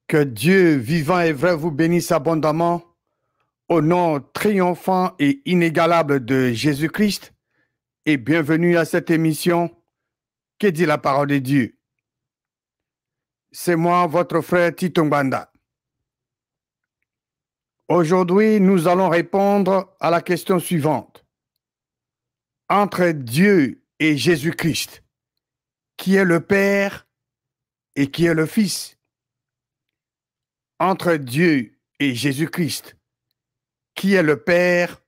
Que Dieu vivant et vrai vous bénisse abondamment au nom triomphant et inégalable de Jésus-Christ et bienvenue à cette émission Que dit la parole de Dieu. C'est moi, votre frère Tito Mbanda. Aujourd'hui, nous allons répondre à la question suivante. Entre Dieu et Jésus-Christ, qui est le Père et qui est le Fils? Entre Dieu et Jésus-Christ, qui est le Père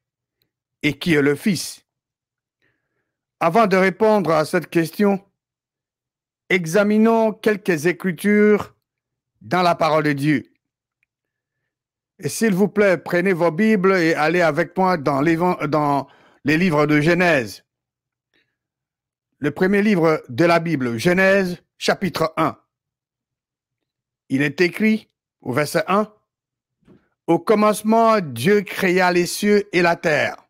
et qui est le Fils? Avant de répondre à cette question, examinons quelques écritures dans la parole de Dieu. Et s'il vous plaît, prenez vos Bibles et allez avec moi dans les livres de Genèse. Le premier livre de la Bible, Genèse, chapitre 1. Il est écrit au verset 1, « Au commencement, Dieu créa les cieux et la terre. »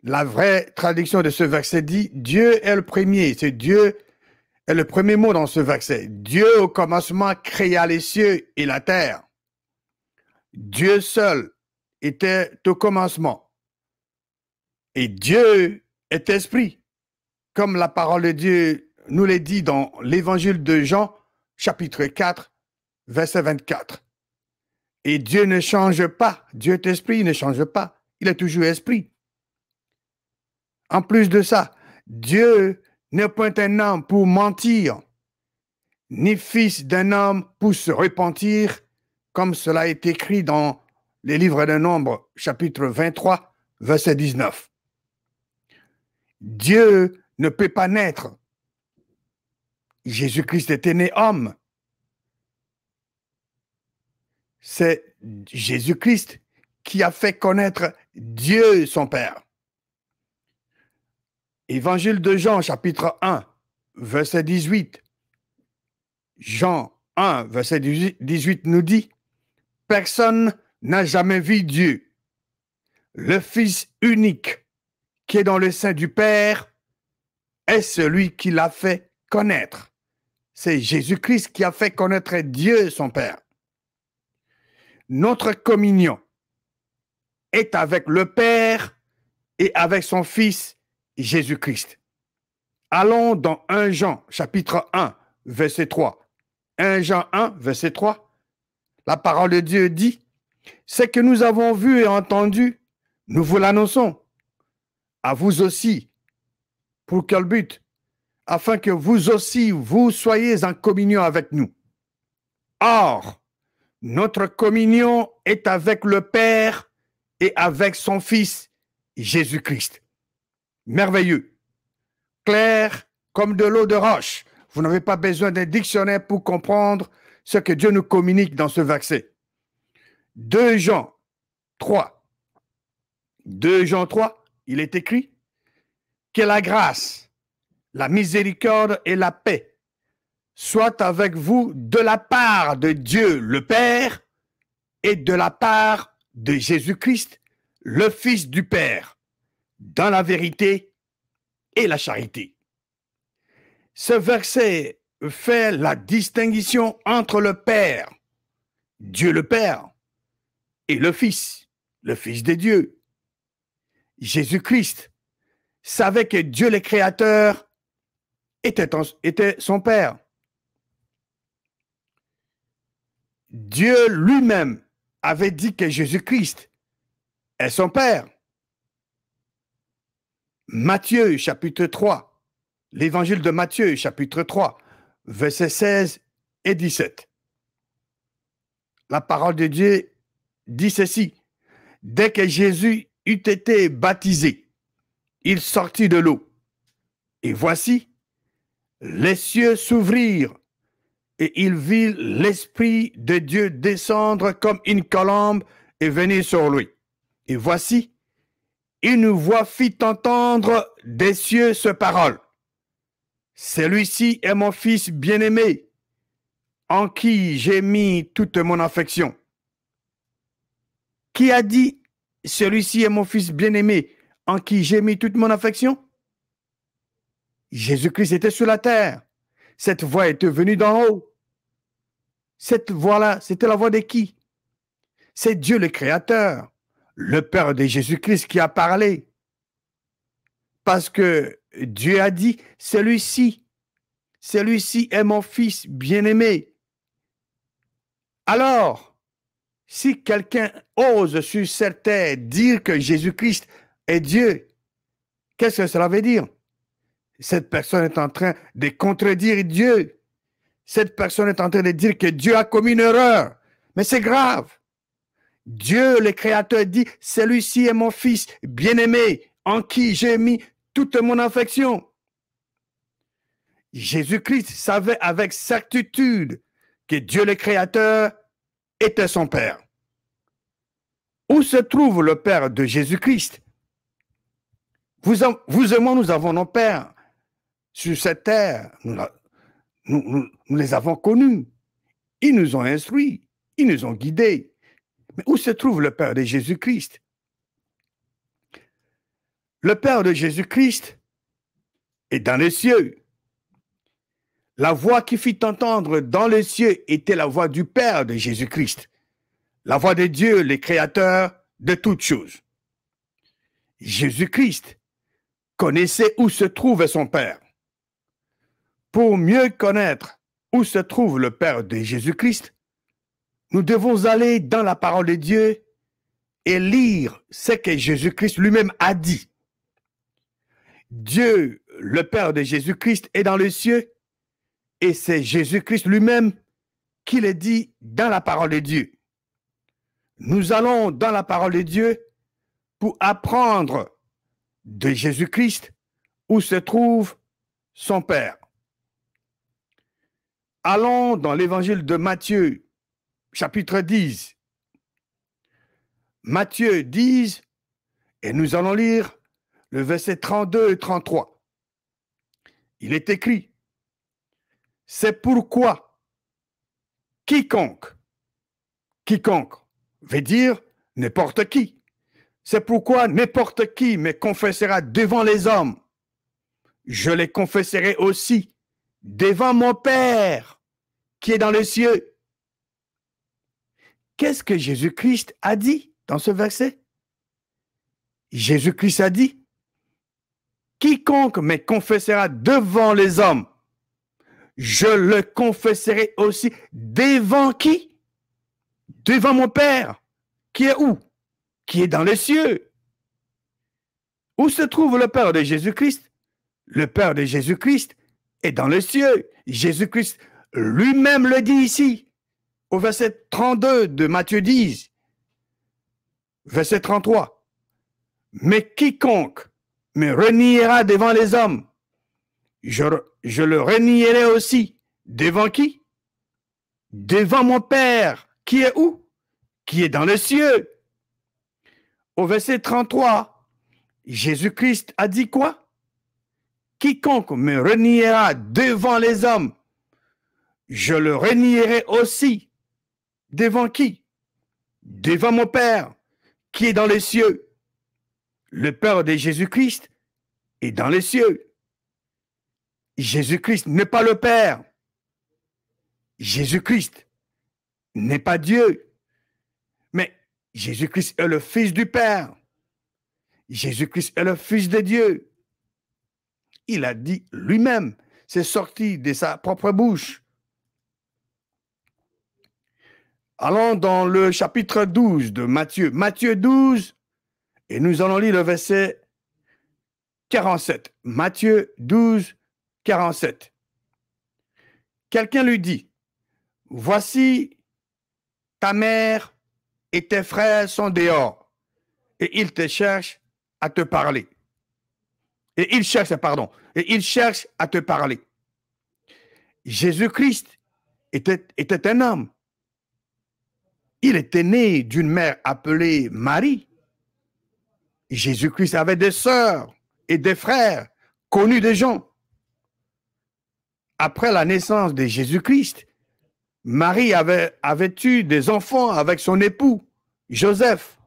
La vraie traduction de ce verset dit, Dieu est le premier, c'est Dieu est le premier mot dans ce verset. Dieu au commencement créa les cieux et la terre. Dieu seul était au commencement. Et Dieu est esprit, comme la parole de Dieu nous l'est dit dans l'évangile de Jean, chapitre 4, verset 24. Et Dieu ne change pas. Dieu est esprit, il ne change pas. Il est toujours esprit. En plus de ça, Dieu n'est point un homme pour mentir, ni fils d'un homme pour se repentir, comme cela est écrit dans les livres de Nombre, chapitre 23, verset 19. Dieu ne peut pas naître. Jésus-Christ était né homme. C'est Jésus-Christ qui a fait connaître Dieu son Père. Évangile de Jean, chapitre 1, verset 18. Jean 1, verset 18 nous dit, « Personne n'a jamais vu Dieu. Le Fils unique qui est dans le sein du Père est celui qui l'a fait connaître. » C'est Jésus-Christ qui a fait connaître Dieu, son Père. Notre communion est avec le Père et avec son Fils Jésus-Christ. Allons dans 1 Jean, chapitre 1, verset 3. 1 Jean 1, verset 3. La parole de Dieu dit, « Ce que nous avons vu et entendu, nous vous l'annonçons. À vous aussi. Pour quel but? Afin que vous aussi, vous soyez en communion avec nous. Or, notre communion est avec le Père et avec son Fils, Jésus-Christ. » Merveilleux, clair comme de l'eau de roche. Vous n'avez pas besoin d'un dictionnaire pour comprendre ce que Dieu nous communique dans ce verset. 2 Jean 3. 2 Jean 3, il est écrit que la grâce, la miséricorde et la paix soient avec vous de la part de Dieu le Père et de la part de Jésus-Christ, le Fils du Père, dans la vérité et la charité. Ce verset fait la distinction entre le Père, Dieu le Père, et le Fils de Dieu. Jésus-Christ savait que Dieu le Créateur était son Père. Dieu lui-même avait dit que Jésus-Christ est son Père. Matthieu, chapitre 3, l'évangile de Matthieu, chapitre 3, versets 16 et 17. La parole de Dieu dit ceci. Dès que Jésus eut été baptisé, il sortit de l'eau. Et voici, les cieux s'ouvrirent et il vit l'Esprit de Dieu descendre comme une colombe et venir sur lui. Et voici, une voix fit entendre des cieux ce parole. Celui-ci est mon Fils bien-aimé, en qui j'ai mis toute mon affection. Qui a dit, celui-ci est mon Fils bien-aimé, en qui j'ai mis toute mon affection? Jésus-Christ était sur la terre. Cette voix était venue d'en haut. Cette voix-là, c'était la voix de qui? C'est Dieu le Créateur, le Père de Jésus-Christ qui a parlé. Parce que Dieu a dit, celui-ci est mon fils bien-aimé. Alors, si quelqu'un ose sur cette terre dire que Jésus-Christ est Dieu, qu'est-ce que cela veut dire? Cette personne est en train de contredire Dieu. Cette personne est en train de dire que Dieu a commis une erreur. Mais c'est grave. Dieu, le Créateur, dit, celui-ci est mon fils bien-aimé, en qui j'ai mis toute mon affection. Jésus-Christ savait avec certitude que Dieu, le Créateur, était son Père. Où se trouve le Père de Jésus-Christ? Vous et moi, nous avons nos pères sur cette terre. Nous les avons connus. Ils nous ont instruits. Ils nous ont guidés. Mais où se trouve le Père de Jésus-Christ? Le Père de Jésus-Christ est dans les cieux. La voix qui fit entendre dans les cieux était la voix du Père de Jésus-Christ. La voix de Dieu, le Créateur de toutes choses. Jésus-Christ connaissait où se trouvait son Père. Pour mieux connaître où se trouve le Père de Jésus-Christ, nous devons aller dans la parole de Dieu et lire ce que Jésus-Christ lui-même a dit. Dieu, le Père de Jésus-Christ, est dans les cieux et c'est Jésus-Christ lui-même qui le dit dans la parole de Dieu. Nous allons dans la parole de Dieu pour apprendre de Jésus-Christ où se trouve son Père. Allons dans l'évangile de Matthieu, chapitre 10. Matthieu 10, et nous allons lire le verset 32 et 33. Il est écrit, « C'est pourquoi quiconque veut dire n'importe qui. C'est pourquoi n'importe qui me confessera devant les hommes. Je les confesserai aussi devant mon Père qui est dans les cieux. » Qu'est-ce que Jésus-Christ a dit dans ce verset? Jésus-Christ a dit, « Quiconque me confessera devant les hommes, je le confesserai aussi devant qui? Devant mon Père, qui est où? Qui est dans les cieux. » Où se trouve le Père de Jésus-Christ? Le Père de Jésus-Christ est dans les cieux. Jésus-Christ lui-même le dit ici, au verset 32 de Matthieu 10, verset 33. « Mais quiconque me reniera devant les hommes, je le renierai aussi. Devant qui? Devant mon Père, qui est où? Qui est dans les cieux. » Au verset 33, Jésus-Christ a dit quoi? « Quiconque me reniera devant les hommes, je le renierai aussi. » Devant qui? Devant mon Père, qui est dans les cieux. Le Père de Jésus-Christ est dans les cieux. Jésus-Christ n'est pas le Père. Jésus-Christ n'est pas Dieu. Mais Jésus-Christ est le Fils du Père. Jésus-Christ est le Fils de Dieu. Il a dit lui-même, c'est sorti de sa propre bouche. Allons dans le chapitre 12 de Matthieu. Matthieu 12, et nous allons lire le verset 47. Matthieu 12, 47. Quelqu'un lui dit, « Voici ta mère et tes frères sont dehors, et ils te cherchent à te parler. » Et ils cherchent à te parler. Jésus-Christ était un homme. Il était né d'une mère appelée Marie. Jésus-Christ avait des sœurs et des frères connus des gens. Après la naissance de Jésus-Christ, Marie avait eu des enfants avec son époux, Joseph.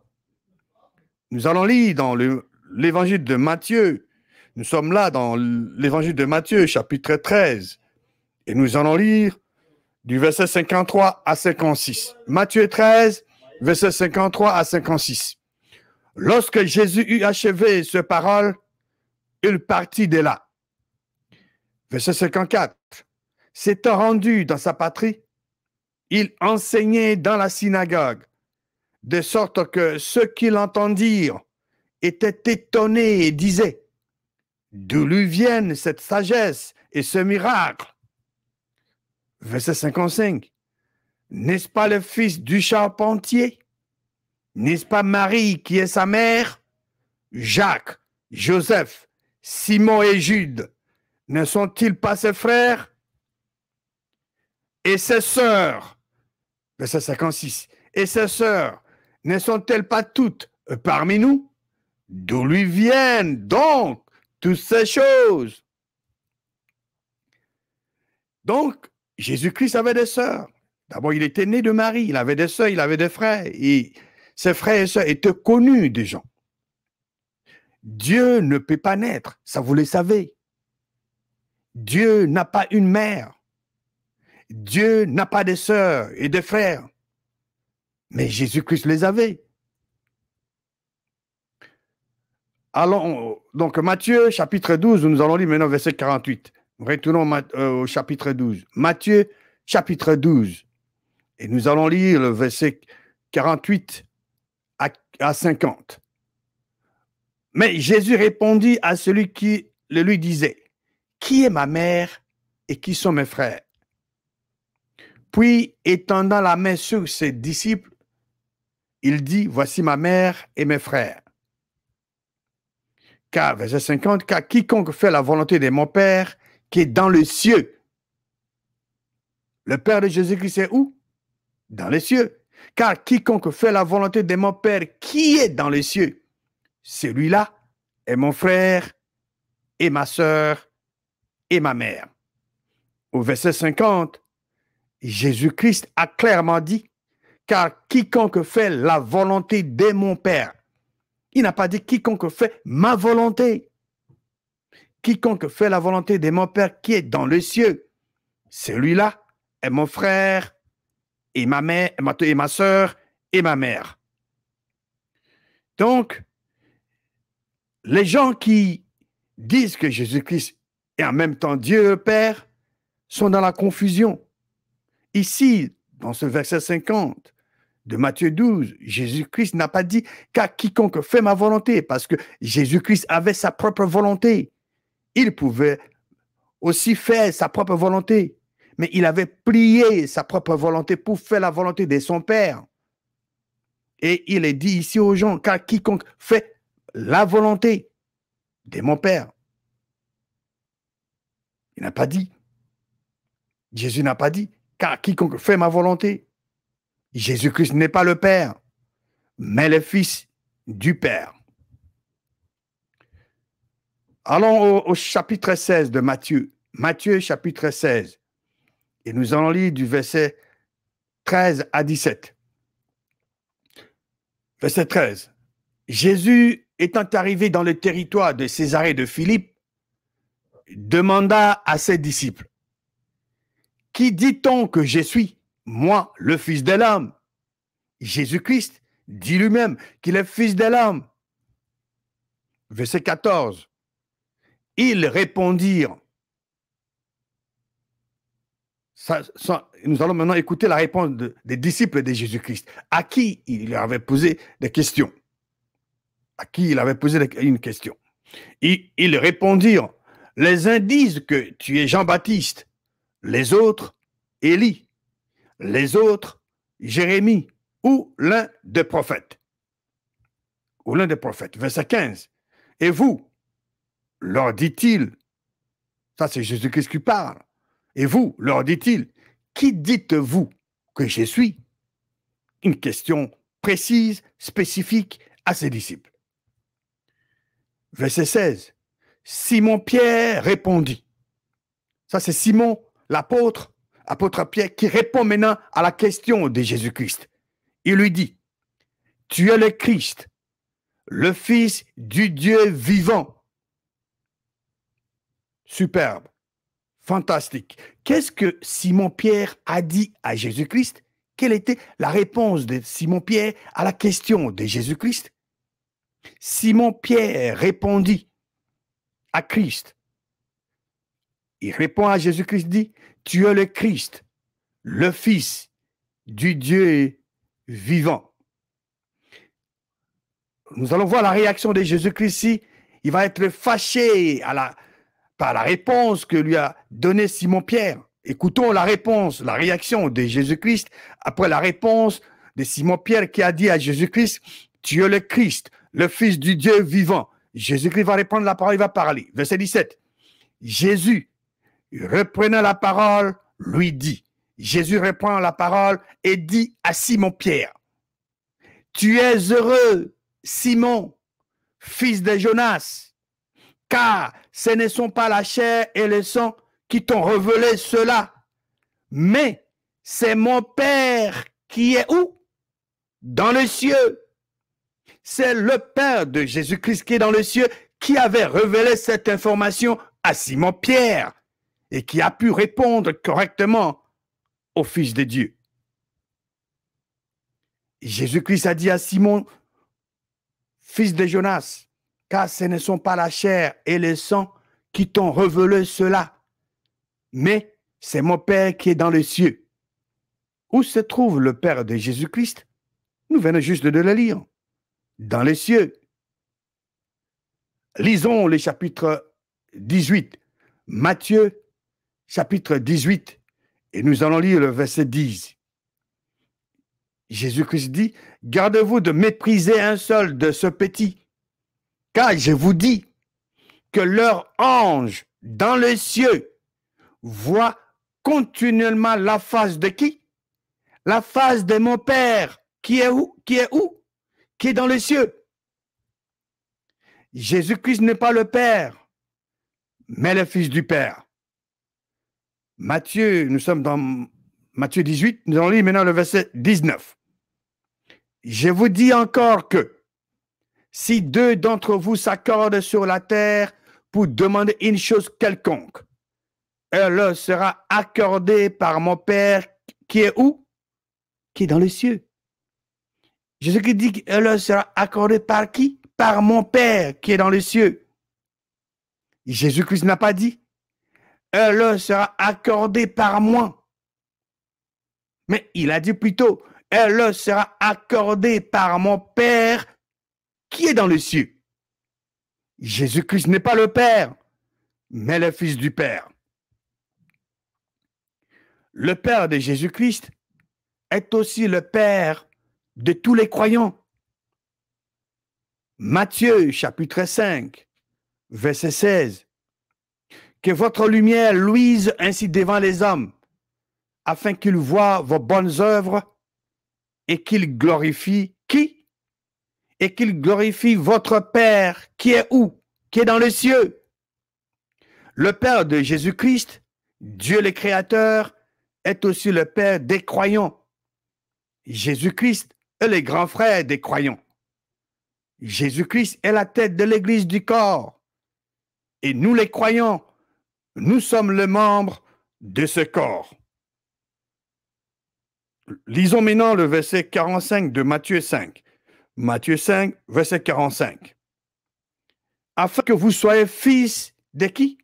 Nous allons lire dans l'évangile de Matthieu. Nous sommes là dans l'évangile de Matthieu, chapitre 13. Et nous allons lire du verset 53 à 56. Matthieu 13, verset 53 à 56. Lorsque Jésus eut achevé ces paroles, il partit de là. Verset 54. S'étant rendu dans sa patrie, il enseignait dans la synagogue, de sorte que ceux qui l'entendirent étaient étonnés et disaient, d'où lui viennent cette sagesse et ce miracle? Verset 55. N'est-ce pas le fils du charpentier? N'est-ce pas Marie qui est sa mère? Jacques, Joseph, Simon et Jude, ne sont-ils pas ses frères? Et ses sœurs, verset 56, et ses sœurs, ne sont-elles pas toutes parmi nous? D'où lui viennent donc toutes ces choses? Donc, Jésus-Christ avait des sœurs. D'abord, il était né de Marie, il avait des sœurs, il avait des frères, et ses frères et sœurs étaient connus des gens. Dieu ne peut pas naître, ça vous le savez. Dieu n'a pas une mère. Dieu n'a pas de sœurs et de frères. Mais Jésus-Christ les avait. Allons, donc Matthieu chapitre 12, nous allons lire maintenant verset 48. Retournons au chapitre 12. Matthieu chapitre 12. Et nous allons lire le verset 48 à 50. Mais Jésus répondit à celui qui le lui disait, « Qui est ma mère et qui sont mes frères ?» Puis, étendant la main sur ses disciples, il dit, « Voici ma mère et mes frères. » Car, verset 50, « Car quiconque fait la volonté de mon Père qui est dans les cieux. » Le Père de Jésus-Christ est où? Dans les cieux. « Car quiconque fait la volonté de mon Père qui est dans les cieux, celui-là est mon frère et ma sœur et ma mère. » Au verset 50, Jésus-Christ a clairement dit, « Car quiconque fait la volonté de mon Père. » Il n'a pas dit « quiconque fait ma volonté. » Quiconque fait la volonté de mon Père qui est dans les cieux, celui-là est mon frère et ma mère, et ma sœur et ma mère. Donc, les gens qui disent que Jésus-Christ est en même temps Dieu le Père sont dans la confusion. Ici, dans ce verset 50 de Matthieu 12, Jésus-Christ n'a pas dit qu'à quiconque fait ma volonté, parce que Jésus-Christ avait sa propre volonté. Il pouvait aussi faire sa propre volonté, mais il avait plié sa propre volonté pour faire la volonté de son Père. Et il est dit ici aux gens, car quiconque fait la volonté de mon Père. Il n'a pas dit. Jésus n'a pas dit, car quiconque fait ma volonté. Jésus-Christ n'est pas le Père, mais le Fils du Père. Allons au chapitre 16 de Matthieu. Matthieu chapitre 16. Et nous allons lire du verset 13 à 17. Verset 13. Jésus, étant arrivé dans le territoire de Césarée de Philippe, demanda à ses disciples, « Qui dit-on que je suis, moi, le Fils de l'homme? » Jésus-Christ dit lui-même qu'il est Fils de l'homme. Verset 14. Ils répondirent. Nous allons maintenant écouter la réponse des disciples de Jésus-Christ, à qui il avait posé des questions. À qui il avait posé une question. Ils répondirent, les uns disent que tu es Jean-Baptiste, les autres, Élie, les autres, Jérémie, ou l'un des prophètes. Ou l'un des prophètes. Verset 15. Et vous, leur dit-il, ça c'est Jésus-Christ qui parle, et vous, leur dit-il, qui dites-vous que je suis? Une question précise, spécifique à ses disciples. Verset 16. Simon-Pierre répondit. Ça, c'est Simon, l'apôtre, apôtre Pierre, qui répond maintenant à la question de Jésus-Christ. Il lui dit, « Tu es le Christ, le Fils du Dieu vivant. » Superbe. Fantastique. Qu'est-ce que Simon-Pierre a dit à Jésus-Christ? Quelle était la réponse de Simon-Pierre à la question de Jésus-Christ? Simon-Pierre répondit à Christ. Il répond à Jésus-Christ, dit, tu es le Christ, le Fils du Dieu vivant. Nous allons voir la réaction de Jésus-Christ ici. Il va être fâché par la réponse que lui a donnée Simon-Pierre. Écoutons la réponse, la réaction de Jésus-Christ après la réponse de Simon-Pierre qui a dit à Jésus-Christ, tu es le Christ, le Fils du Dieu vivant. Jésus-Christ va répondre la parole, il va parler. Verset 17. Jésus, reprenant la parole, lui dit. Jésus reprend la parole et dit à Simon-Pierre, tu es heureux, Simon, fils de Jonas, car ce ne sont pas la chair et le sang qui t'ont révélé cela, mais c'est mon Père qui est où? Dans les cieux. C'est le Père de Jésus-Christ qui est dans les cieux qui avait révélé cette information à Simon-Pierre et qui a pu répondre correctement au Fils de Dieu. Jésus-Christ a dit à Simon, fils de Jonas, car ce ne sont pas la chair et le sang qui t'ont révélé cela, mais c'est mon Père qui est dans les cieux. Où se trouve le Père de Jésus-Christ? Nous venons juste de le lire. Dans les cieux. Lisons le chapitre 18. Matthieu, chapitre 18. Et nous allons lire le verset 10. Jésus-Christ dit, gardez-vous de mépriser un seul de ce petit, car je vous dis que leur ange dans les cieux voit continuellement la face de qui? La face de mon Père, qui est où? Qui est où? Qui est dans les cieux. Jésus-Christ n'est pas le Père, mais le Fils du Père. Matthieu, nous sommes dans Matthieu 18, nous allons lire maintenant le verset 19. Je vous dis encore que si deux d'entre vous s'accordent sur la terre pour demander une chose quelconque, elle leur sera accordée par mon Père qui est où? Qui est dans les cieux. Jésus-Christ dit qu'elle leur sera accordée par qui? Par mon Père qui est dans les cieux. Jésus-Christ n'a pas dit elle leur sera accordée par moi. Mais il a dit plutôt elle leur sera accordée par mon Père qui est dans les cieux. Jésus-Christ n'est pas le Père, mais le Fils du Père. Le Père de Jésus-Christ est aussi le Père de tous les croyants. Matthieu, chapitre 5, verset 16. Que votre lumière luise ainsi devant les hommes, afin qu'ils voient vos bonnes œuvres et qu'ils glorifient qui? Et qu'ils glorifient votre Père qui est où? Qui est dans les cieux. Le Père de Jésus-Christ, Dieu le Créateur, est aussi le Père des croyants. Jésus-Christ est le grand frère des croyants. Jésus-Christ est la tête de l'Église du corps. Et nous les croyants, nous sommes les membres de ce corps. Lisons maintenant le verset 45 de Matthieu 5. Matthieu 5, verset 45. Afin que vous soyez fils de qui?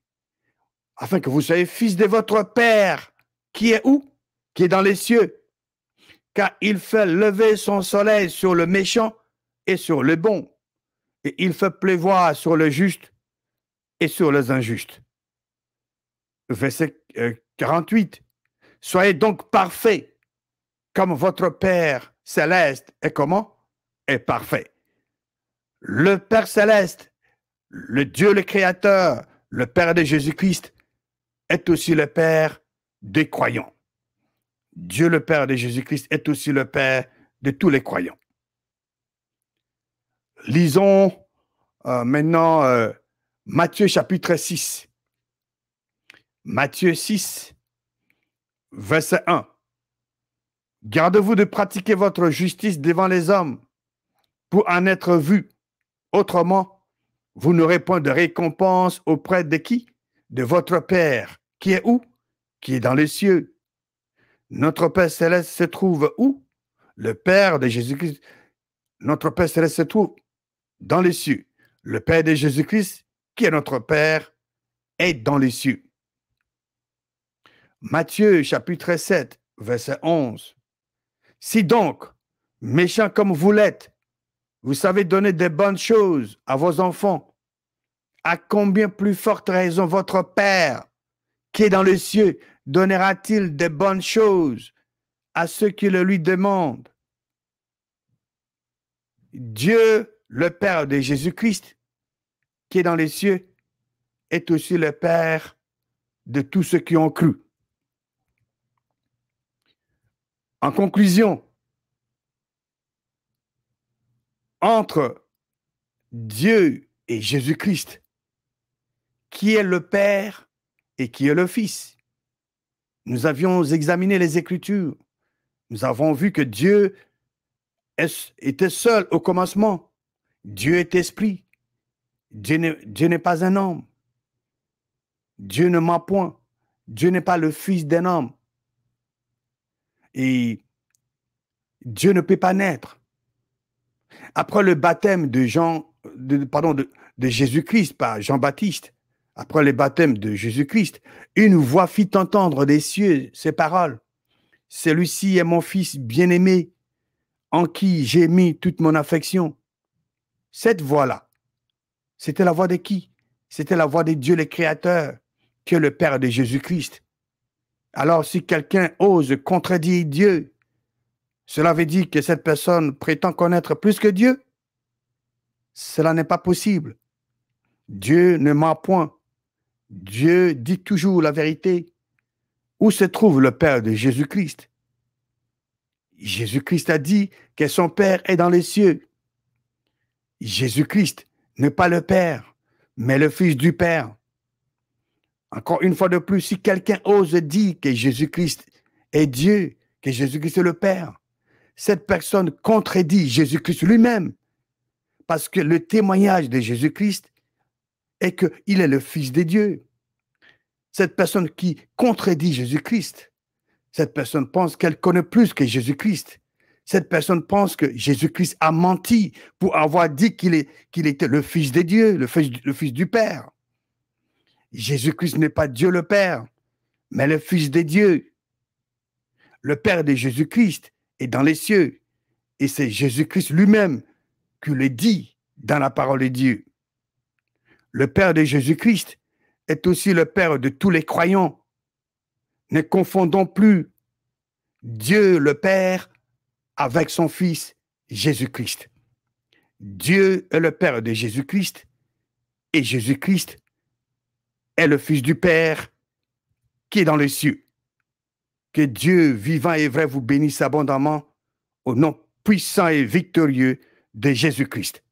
Afin que vous soyez fils de votre Père, qui est où? Qui est dans les cieux. Car il fait lever son soleil sur le méchant et sur le bon, et il fait pleuvoir sur le juste et sur les injustes. Verset 48. Soyez donc parfaits, comme votre Père céleste est comment? Est parfait. Le Père céleste, le Dieu le Créateur, le Père de Jésus-Christ, est aussi le Père des croyants. Dieu le Père de Jésus-Christ est aussi le Père de tous les croyants. Lisons maintenant Matthieu chapitre 6. Matthieu 6, verset 1. Gardez-vous de pratiquer votre justice devant les hommes pour en être vus. Autrement, vous n'aurez point de récompense auprès de qui? De votre Père qui est où? Qui est dans les cieux. Notre Père céleste se trouve où? Le Père de Jésus-Christ. Notre Père céleste se trouve dans les cieux. Le Père de Jésus-Christ, qui est notre Père, est dans les cieux. Matthieu chapitre 7, verset 11. Si donc, méchants comme vous l'êtes, vous savez donner des bonnes choses à vos enfants, à combien plus forte raison votre Père, qui est dans les cieux, donnera-t-il des bonnes choses à ceux qui le lui demandent? Dieu, le Père de Jésus-Christ, qui est dans les cieux, est aussi le Père de tous ceux qui ont cru. En conclusion, entre Dieu et Jésus-Christ, qui est le Père et qui est le Fils, nous avions examiné les Écritures. Nous avons vu que Dieu était seul au commencement. Dieu est esprit. Dieu n'est pas un homme. Dieu ne ment point. Dieu n'est pas le fils d'un homme. Et Dieu ne peut pas naître. Après le baptême de Jésus-Christ par Jean-Baptiste, après le baptême de Jésus-Christ, une voix fit entendre des cieux ces paroles. Celui-ci est mon fils bien-aimé, en qui j'ai mis toute mon affection. Cette voix-là, c'était la voix de qui? C'était la voix de Dieu le Créateur, qui est le Père de Jésus-Christ. Alors, si quelqu'un ose contredire Dieu, cela veut dire que cette personne prétend connaître plus que Dieu? Cela n'est pas possible. Dieu ne ment point. Dieu dit toujours la vérité. Où se trouve le Père de Jésus-Christ? Jésus-Christ a dit que son Père est dans les cieux. Jésus-Christ n'est pas le Père, mais le Fils du Père. Encore une fois de plus, si quelqu'un ose dire que Jésus-Christ est Dieu, que Jésus-Christ est le Père, cette personne contredit Jésus-Christ lui-même, parce que le témoignage de Jésus-Christ est qu'il est le Fils de Dieu. Cette personne qui contredit Jésus-Christ, cette personne pense qu'elle connaît plus que Jésus-Christ. Cette personne pense que Jésus-Christ a menti pour avoir dit qu'il était le Fils de Dieu, le Fils du Père. Jésus-Christ n'est pas Dieu le Père, mais le Fils de Dieu. Le Père de Jésus-Christ est dans les cieux. Et c'est Jésus-Christ lui-même qui le dit dans la parole de Dieu. Le Père de Jésus-Christ est aussi le Père de tous les croyants. Ne confondons plus Dieu le Père avec son Fils Jésus-Christ. Dieu est le Père de Jésus-Christ et Jésus-Christ est le Fils du Père qui est dans les cieux. Que Dieu vivant et vrai vous bénisse abondamment au nom puissant et victorieux de Jésus-Christ.